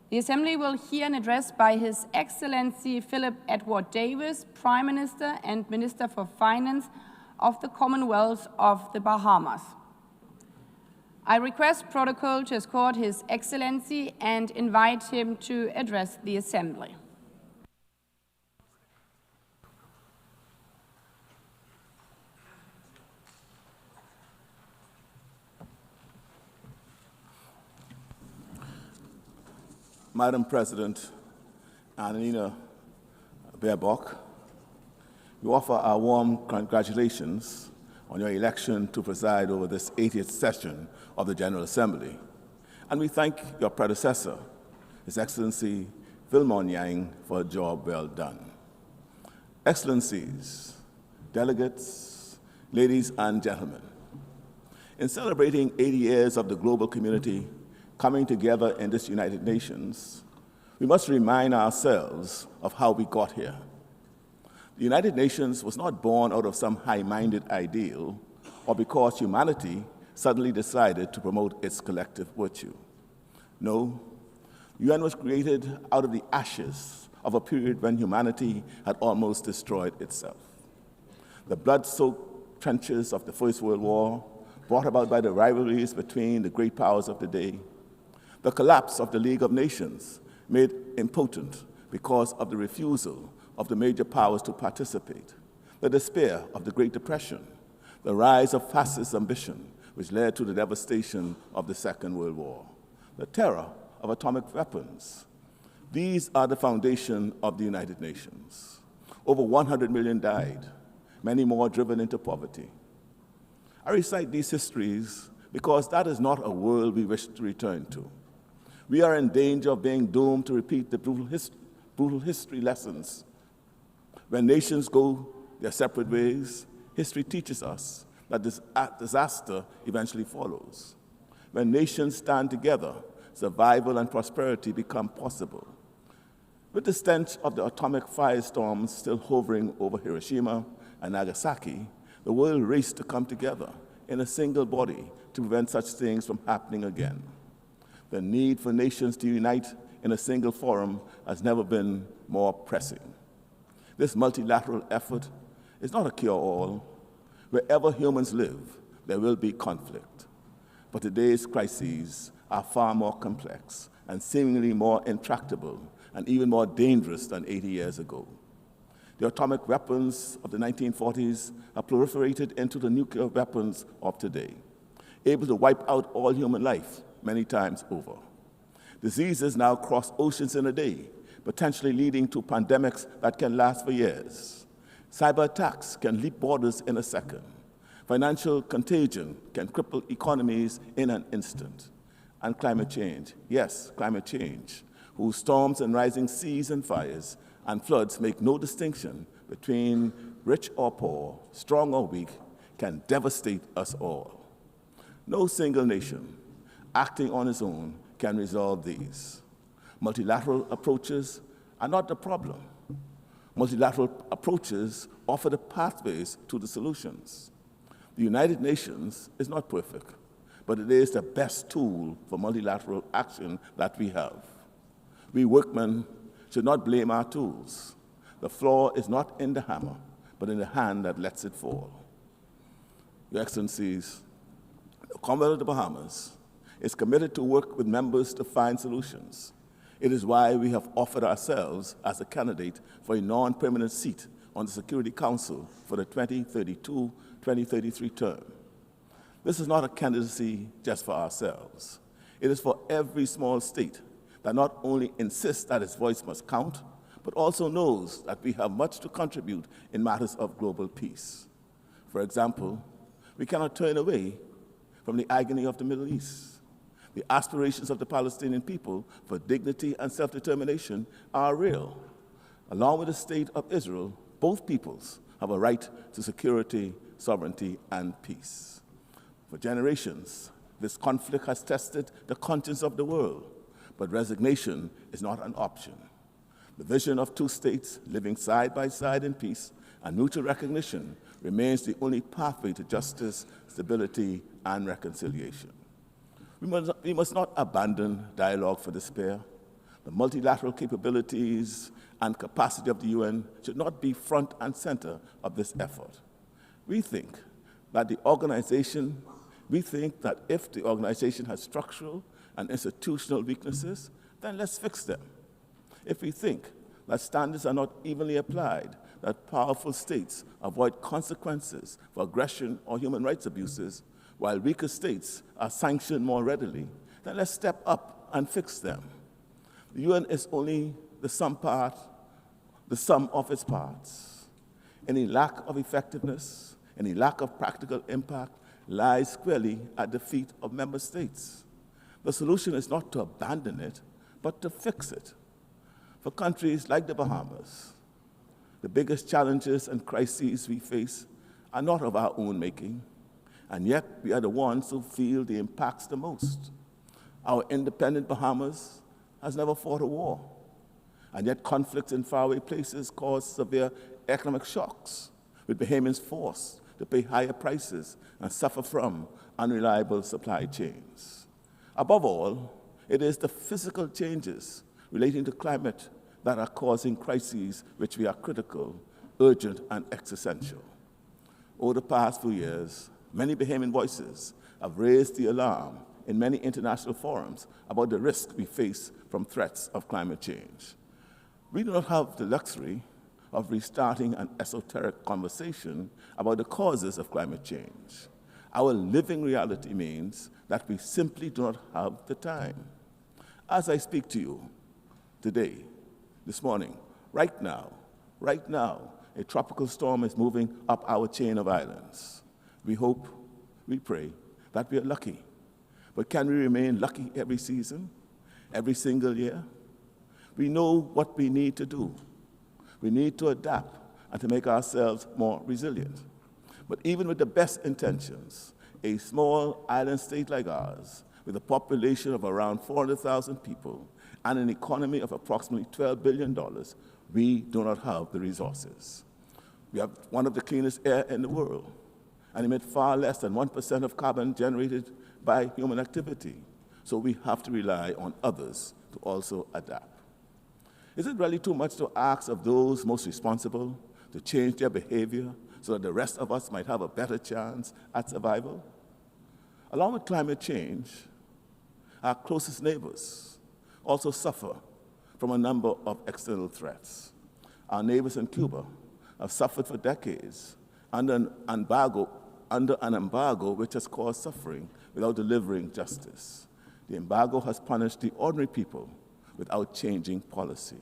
The Assembly will hear an address by His Excellency Philip Edward Davis, Prime Minister and Minister for Finance of the Commonwealth of the Bahamas. I request protocol to escort His Excellency and invite him to address the Assembly. Madam President Annalena Baerbock, we offer our warm congratulations on your election to preside over this 80th session of the General Assembly. And we thank your predecessor, His Excellency Philmon Yang, for a job well done. Excellencies, delegates, ladies and gentlemen, in celebrating 80 years of the global community coming together in this United Nations, we must remind ourselves of how we got here. The United Nations was not born out of some high-minded ideal or because humanity suddenly decided to promote its collective virtue. No, the UN was created out of the ashes of a period when humanity had almost destroyed itself. The blood-soaked trenches of the First World War, brought about by the rivalries between the great powers of the day, the collapse of the League of Nations, made impotent because of the refusal of the major powers to participate, the despair of the Great Depression, the rise of fascist ambition, which led to the devastation of the Second World War, the terror of atomic weapons. These are the foundation of the United Nations. Over 100 million died, many more driven into poverty. I recite these histories because that is not a world we wish to return to. We are in danger of being doomed to repeat the brutal history lessons. When nations go their separate ways, history teaches us that this disaster eventually follows. When nations stand together, survival and prosperity become possible. With the stench of the atomic firestorms still hovering over Hiroshima and Nagasaki, the world raced to come together in a single body to prevent such things from happening again. The need for nations to unite in a single forum has never been more pressing. This multilateral effort is not a cure-all. Wherever humans live, there will be conflict. But today's crises are far more complex and seemingly more intractable and even more dangerous than 80 years ago. The atomic weapons of the 1940s have proliferated into the nuclear weapons of today, able to wipe out all human life many times over. Diseases now cross oceans in a day, potentially leading to pandemics that can last for years. Cyber attacks can leap borders in a second. Financial contagion can cripple economies in an instant. And climate change, yes, climate change, whose storms and rising seas and fires and floods make no distinction between rich or poor, strong or weak, can devastate us all. No single nation acting on its own can resolve these. Multilateral approaches are not the problem. Multilateral approaches offer the pathways to the solutions. The United Nations is not perfect, but it is the best tool for multilateral action that we have. We workmen should not blame our tools. The flaw is not in the hammer, but in the hand that lets it fall. Your Excellencies, the Commonwealth of the Bahamas is committed to work with members to find solutions. It is why we have offered ourselves as a candidate for a non-permanent seat on the Security Council for the 2032-2033 term. This is not a candidacy just for ourselves. It is for every small state that not only insists that its voice must count, but also knows that we have much to contribute in matters of global peace. For example, we cannot turn away from the agony of the Middle East. The aspirations of the Palestinian people for dignity and self-determination are real. Along with the state of Israel, both peoples have a right to security, sovereignty, and peace. For generations, this conflict has tested the conscience of the world, but resignation is not an option. The vision of two states living side by side in peace and mutual recognition remains the only pathway to justice, stability, and reconciliation. We must not abandon dialogue for despair, The multilateral capabilities and capacity of the UN should not be front and center of this effort. We think that if the organization has structural and institutional weaknesses, then let's fix them. If we think that standards are not evenly applied, that powerful states avoid consequences for aggression or human rights abuses, while weaker states are sanctioned more readily, then let's step up and fix them. The UN is only the sum of its parts. Any lack of effectiveness, any lack of practical impact lies squarely at the feet of member states. The solution is not to abandon it, but to fix it. For countries like the Bahamas, the biggest challenges and crises we face are not of our own making, and yet we are the ones who feel the impacts the most. Our independent Bahamas has never fought a war, and yet conflicts in faraway places cause severe economic shocks, with Bahamians forced to pay higher prices and suffer from unreliable supply chains. Above all, it is the physical changes relating to climate that are causing crises which we are critical, urgent, and existential. Over the past few years, many Bahamian voices have raised the alarm in many international forums about the risk we face from threats of climate change. We do not have the luxury of restarting an esoteric conversation about the causes of climate change. Our living reality means that we simply do not have the time. As I speak to you today, this morning, right now, a tropical storm is moving up our chain of islands. We hope, we pray that we are lucky. But can we remain lucky every season, every single year? We know what we need to do. We need to adapt and to make ourselves more resilient. But even with the best intentions, a small island state like ours, with a population of around 400,000 people and an economy of approximately $12 billion, we do not have the resources. We have one of the cleanest air in the world and emit far less than 1% of carbon generated by human activity. So we have to rely on others to also adapt. Is it really too much to ask of those most responsible to change their behavior so that the rest of us might have a better chance at survival? Along with climate change, our closest neighbors also suffer from a number of external threats. Our neighbors in Cuba have suffered for decades under an embargo which has caused suffering without delivering justice. The embargo has punished the ordinary people without changing policy.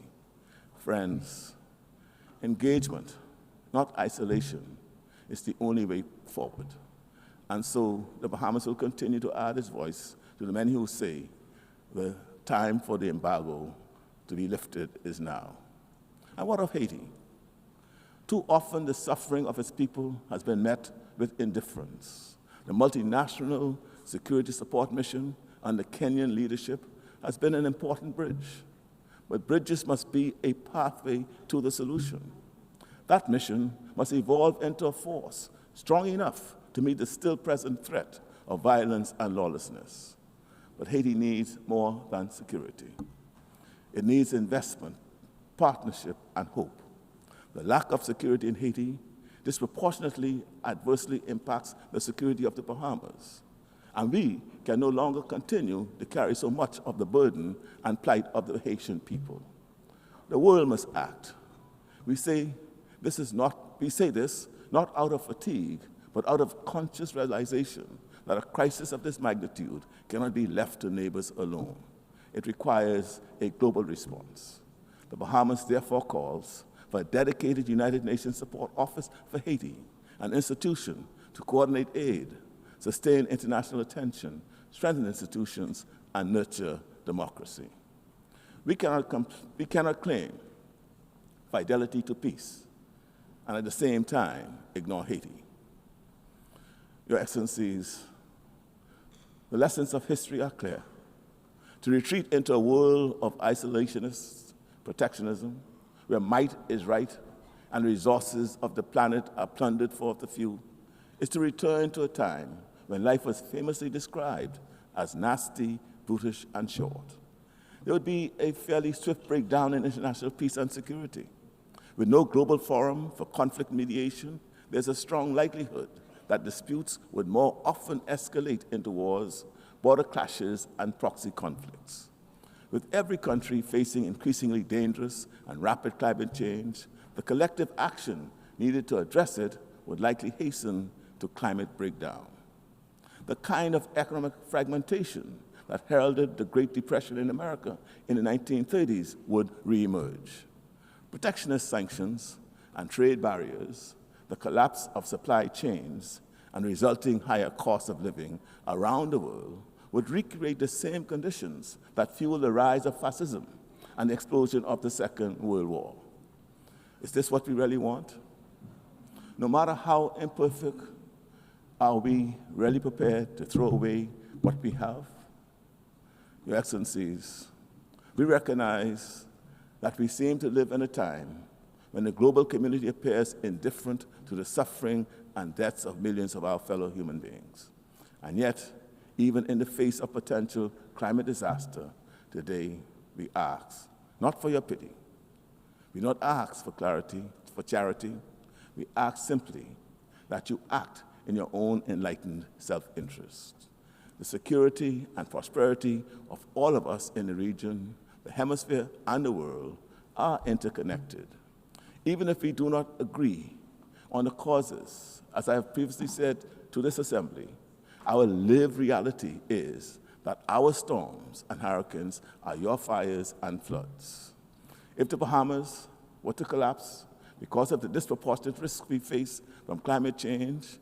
Friends, engagement, not isolation, is the only way forward. And so the Bahamas will continue to add its voice to the many who say the time for the embargo to be lifted is now. And what of Haiti? Too often the suffering of its people has been met with indifference. The multinational security support mission under Kenyan leadership has been an important bridge, but bridges must be a pathway to the solution. That mission must evolve into a force strong enough to meet the still present threat of violence and lawlessness. But Haiti needs more than security. It needs investment, partnership, and hope. The lack of security in Haiti disproportionately adversely impacts the security of the Bahamas. And we can no longer continue to carry so much of the burden and plight of the Haitian people. The world must act. We say this not out of fatigue, but out of conscious realization that a crisis of this magnitude cannot be left to neighbors alone. It requires a global response. The Bahamas therefore calls for a dedicated United Nations Support Office for Haiti, an institution to coordinate aid, sustain international attention, strengthen institutions, and nurture democracy. We cannot claim fidelity to peace and at the same time ignore Haiti. Your Excellencies, the lessons of history are clear. To retreat into a world of isolationist protectionism, where might is right and resources of the planet are plundered for the few, is to return to a time when life was famously described as nasty, brutish, and short. there would be a fairly swift breakdown in international peace and security. With no global forum for conflict mediation, there's a strong likelihood that disputes would more often escalate into wars, border clashes, and proxy conflicts. With every country facing increasingly dangerous and rapid climate change, the collective action needed to address it would likely hasten to climate breakdown. The kind of economic fragmentation that heralded the Great Depression in America in the 1930s would reemerge. Protectionist sanctions and trade barriers, the collapse of supply chains, and resulting higher costs of living around the world would recreate the same conditions that fueled the rise of fascism and the explosion of the Second World War. Is this what we really want? No matter how imperfect, are we really prepared to throw away what we have? Your Excellencies, we recognize that we seem to live in a time when the global community appears indifferent to the suffering and deaths of millions of our fellow human beings. And yet, even in the face of potential climate disaster, today we ask, not for your pity, we not ask for clarity, for charity, we ask simply that you act in your own enlightened self-interest. The security and prosperity of all of us in the region, the hemisphere, and the world are interconnected. Even if we do not agree on the causes, as I have previously said to this assembly, our lived reality is that our storms and hurricanes are your fires and floods. If the Bahamas were to collapse because of the disproportionate risks we face from climate change,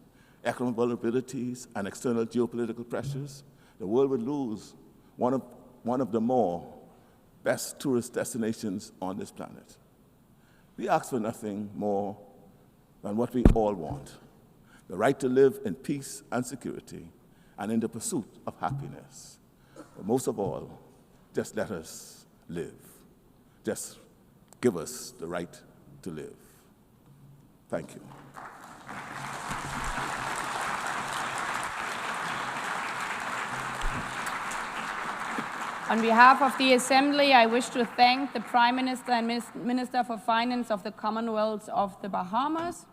economic vulnerabilities, and external geopolitical pressures, the world would lose one of the more best tourist destinations on this planet. We ask for nothing more than what we all want, the right to live in peace and security and in the pursuit of happiness. But most of all, just let us live. Just give us the right to live. Thank you. On behalf of the Assembly, I wish to thank the Prime Minister and Minister for Finance of the Commonwealth of the Bahamas.